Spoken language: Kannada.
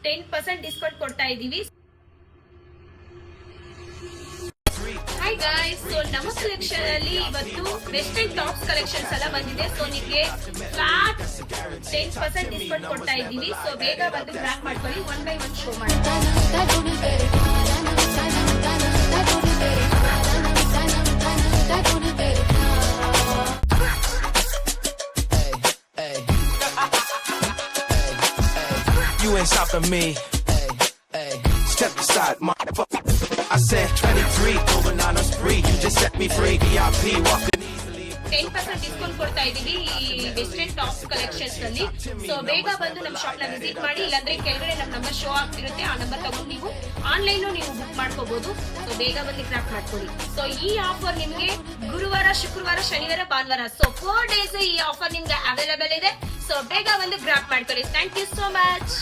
10% ಡಿಸ್ಕೌಂಟ್ ಕೊಡ್ತಾ ಇದೀವಿ. ಹಾಯ್ ಗಾಯ್ಸ್, ಸೊ ನಮ್ಮ ಕಲೆಕ್ಷನ್ ಅಲ್ಲಿ ಇವತ್ತು ವೆಸ್ಟರ್ನ್ ಟಾಪ್ಸ್ ಕಲೆಕ್ಷನ್ಸ್ ಎಲ್ಲ ಬಂದಿದೆ. ಸೊ ನಿಮಗೆ ಫ್ಲಾಟ್ 10% ಡಿಸ್ಕೌಂಟ್ ಕೊಡ್ತಾ ಇದ್ದೀವಿ. ಸೊ ಬೇಗ ಬಂದು ಗ್ರಾಪ್ ಮಾಡ್ಕೊಳ್ಳಿ. 1 by 1 ಶೋ ಮಾಡ್ತೀವಿ. You ain't stopping me. Step aside, motherfucker. I said 23, going on a spree. You just set me free. VIP walking easily. 10% discount ಕೊಡ್ತಾ ಇದೀವಿ ಈ ವೆಸ್ಟರ್ನ್ ಟಾಪ್ಸ್ ಕಲೆಕ್ಷನ್ಸ್ ಅಲ್ಲಿ. ಸೊ ಬೇಗ ಬಂದು ನಮ್ಮ ಶಾಪ್ ನ ವಿಸಿಟ್ ಮಾಡಿ, ಇಲ್ಲಾಂದ್ರೆ ಕೆಳಗಡೆ ನಮ್ಮ ನಂಬರ್ ಶೋ ಆಗ್ತಿರುತ್ತೆ. ಆ ನಂಬರ್ ತಗೊಂಡು ನೀವು ಆನ್ಲೈನ್ ನೀವು ಬುಕ್ ಮಾಡ್ಕೋಬಹುದು. ಸೊ ಬೇಗ ಬಂದು ಕ್ರಾಫ್ಟ್ ಮಾಡ್ಕೊಳ್ಳಿ. ಸೊ ಈ ಆಫರ್ ನಿಮ್ಗೆ ಗುರುವಾರ, ಶುಕ್ರವಾರ, ಶನಿವಾರ, ಭಾನುವಾರ, ಸೊ 4 days ಈ ಆಫರ್ ನಿಮ್ಗೆ ಅವೈಲೇಬಲ್ ಇದೆ. ಸೊ ಬೇಗ ಬಂದು ಗ್ರಾಫ್ಟ್ ಮಾಡ್ಕೊಳ್ಳಿ. Thank you so much.